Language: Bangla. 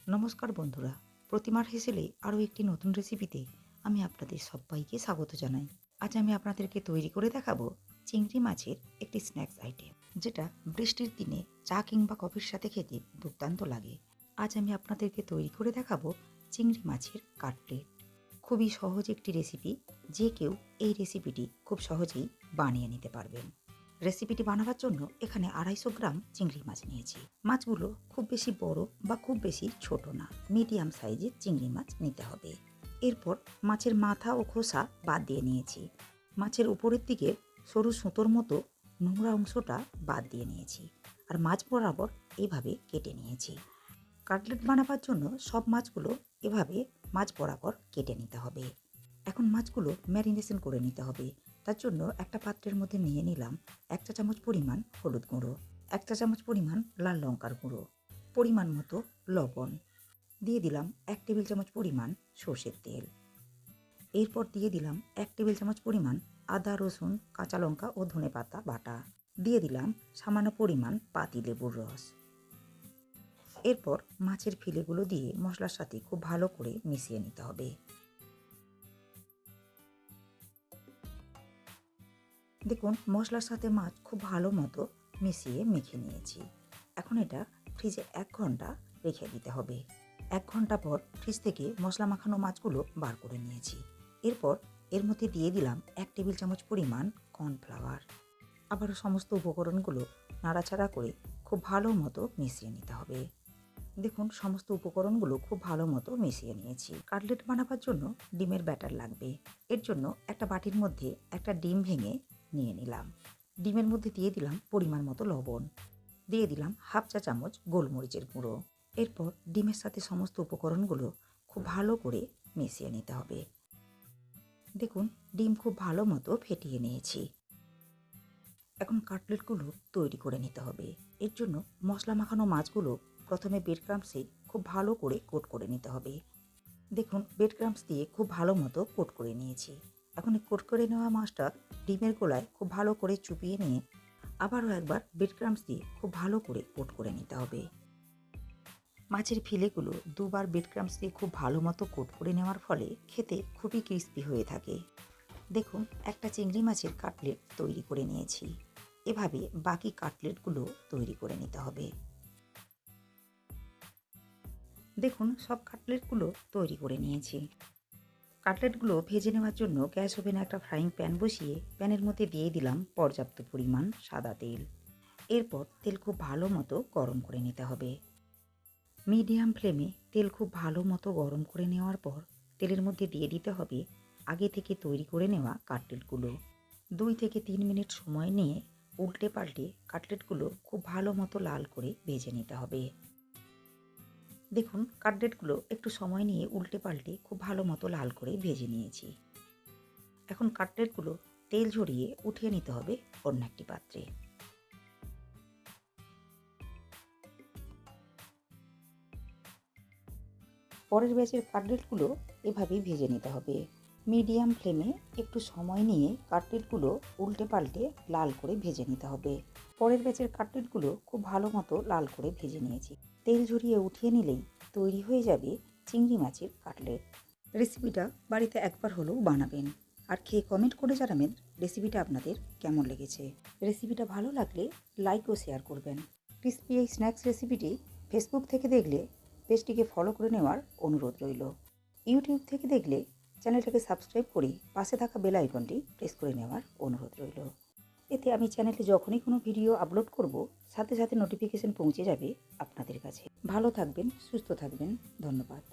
নমস্কার বন্ধুরা, প্রতিমার হেসেলে আরও একটি নতুন রেসিপিতে আমি আপনাদের সবাইকে স্বাগত জানাই। আজ আমি আপনাদেরকে তৈরি করে দেখাবো চিংড়ি মাছের একটি স্ন্যাক্স আইটেম, যেটা বৃষ্টির দিনে চা কিংবা কফির সাথে খেতে দুর্দান্ত লাগে। আজ আমি আপনাদেরকে তৈরি করে দেখাবো চিংড়ি মাছের কাটলেট। খুবই সহজ একটি রেসিপি, যে কেউ এই রেসিপিটি খুব সহজেই বানিয়ে নিতে পারবেন। রেসিপিটি বানাবার জন্য এখানে 250 গ্রাম চিংড়ি মাছ নিয়েছি। মাছগুলো খুব বেশি বড় বা খুব বেশি ছোট না, মিডিয়াম সাইজের চিংড়ি মাছ নিতে হবে। এরপর মাছের মাথা ও খোসা বাদ দিয়ে নিয়েছি। মাছের উপরের দিকে সরু সুতোর মতো নোংরা অংশটা বাদ দিয়ে নিয়েছি, আর মাছ বরাবর এইভাবে কেটে নিয়েছি। কাটলেট বানাবার জন্য সব মাছগুলো এভাবে মাছ বরাবর কেটে নিতে হবে। এখন মাছগুলো ম্যারিনেশন করে নিতে হবে। তার জন্য একটা পাত্রের মধ্যে নিয়ে নিলাম 1 চা চামচ পরিমাণ হলুদ গুঁড়ো, 1 চা চামচ পরিমাণ লাল লঙ্কার গুঁড়ো, পরিমাণ মতো লবণ, দিয়ে দিলাম 1 টেবিল চামচ পরিমাণ সর্ষের তেল। এরপর দিয়ে দিলাম 1 টেবিল চামচ পরিমাণ আদা, রসুন, কাঁচা লঙ্কা ও ধনেপাতা বাটা। দিয়ে দিলাম সামান্য পরিমাণ পাতিলেবুর রস। এরপর মাছের ফিলেগুলো দিয়ে মশলার সাথে খুব ভালো করে মিশিয়ে নিতে হবে। দেখুন, মশলার সাথে মাছ খুব ভালো মতো মিশিয়ে মেখে নিয়েছি। এখন এটা ফ্রিজে 1 ঘন্টা রেখে দিতে হবে। 1 ঘন্টা পর ফ্রিজ থেকে মশলা মাখানো মাছগুলো বার করে নিয়েছি। এরপর এর মধ্যে দিয়ে দিলাম 1 টেবিল চামচ পরিমাণ কর্নফ্লাওয়ার। আবারও সমস্ত উপকরণগুলো নাড়াচাড়া করে খুব ভালো মতো মিশিয়ে নিতে হবে। দেখুন, সমস্ত উপকরণগুলো খুব ভালো মতো মিশিয়ে নিয়েছি। কাটলেট বানাবার জন্য ডিমের ব্যাটার লাগবে। এর জন্য একটা বাটির মধ্যে একটা ডিম ভেঙে নিয়ে নিলাম। ডিমের মধ্যে দিয়ে দিলাম পরিমাণ মতো লবণ, দিয়ে দিলাম 1/2 চা চামচ গোলমরিচের গুঁড়ো। এরপর ডিমের সাথে সমস্ত উপকরণগুলো খুব ভালো করে মিশিয়ে নিতে হবে। দেখুন, ডিম খুব ভালো মতো ফেটিয়ে নিয়েছি। এখন কাটলেটগুলো তৈরি করে নিতে হবে। এর জন্য মশলা মাখানো মাছগুলো প্রথমে ব্রেড ক্রাম্বসে খুব ভালো করে কোট করে নিতে হবে। দেখুন, ব্রেড ক্রাম্বস দিয়ে খুব ভালো মতো কোট করে নিয়েছি। এখন এই কোট করে নেওয়া মাছটা ডিমের গোলায় খুব ভালো করে চুপিয়ে নিয়ে আবারও একবার ব্রেড ক্রাম্বস দিয়ে খুব ভালো করে কোট করে নিতে হবে। মাছের ফিলেগুলো দুবার ব্রেড ক্রাম্বস দিয়ে খুব ভালো মতো কোট করে নেওয়ার ফলে খেতে খুবই ক্রিস্পি হয়ে থাকে। দেখুন, একটা চিংড়ি মাছের কাটলেট তৈরি করে নিয়েছি। এভাবে বাকি কাটলেটগুলো তৈরি করে নিতে হবে। দেখুন, সব কাটলেটগুলো তৈরি করে নিয়েছি। কাটলেটগুলো ভেজে নেওয়ার জন্য গ্যাস ওভেনে একটা ফ্রাইং প্যান বসিয়ে প্যানের মধ্যে দিয়ে দিলাম পর্যাপ্ত পরিমাণ সাদা তেল। এরপর তেল খুব ভালো মতো গরম করে নিতে হবে। মিডিয়াম ফ্লেমে তেল খুব ভালো মতো গরম করে নেওয়ার পর তেলের মধ্যে দিয়ে দিতে হবে আগে থেকে তৈরি করে নেওয়া কাটলেটগুলো। 2 থেকে 3 মিনিট সময় নিয়ে উল্টে পাল্টে কাটলেটগুলো খুব ভালো মতো লাল করে ভেজে নিতে হবে। দেখুন, কাটলেটগুলো একটু সময় নিয়ে উল্টে পাল্টে খুব ভালো মতো লাল করে ভেজে নিয়েছি। এখন কাটলেটগুলো তেল ঝরিয়ে উঠিয়ে নিতে হবে অন্য একটি পাত্রে। পরের ব্যাচের কাটলেটগুলো এভাবেই ভেজে নিতে হবে। মিডিয়াম ফ্লেমে একটু সময় নিয়ে কাটলেটগুলো উল্টে পাল্টে লাল করে ভেজে নিতে হবে। পরের ব্যাচের কাটলেটগুলো খুব ভালো মতো লাল করে ভেজে নিয়েছি। তেল ঝরিয়ে উঠিয়ে নিলেই তৈরি হয়ে যাবে চিংড়ি মাছের কাটলেট। রেসিপিটা বাড়িতে একবার হলেও বানাবেন, আর খেয়ে কমেন্ট করে জানাবেন রেসিপিটা আপনাদের কেমন লেগেছে। রেসিপিটা ভালো লাগলে লাইক ও শেয়ার করবেন। ক্রিসপি এই স্ন্যাক্স রেসিপিটি ফেসবুক থেকে দেখলে পেজটিকে ফলো করে নেওয়ার অনুরোধ রইল। ইউটিউব থেকে দেখলে চ্যানেলটাকে সাবস্ক্রাইব করে পাশে থাকা বেল আইকনটি প্রেস করে নেওয়ার অনুরোধ রইল। এতে আমি চ্যানেলে যখনই কোনো ভিডিও আপলোড করব, সাথে সাথে নোটিফিকেশন পৌঁছে যাবে আপনাদের কাছে। ভালো থাকবেন, সুস্থ থাকবেন। ধন্যবাদ।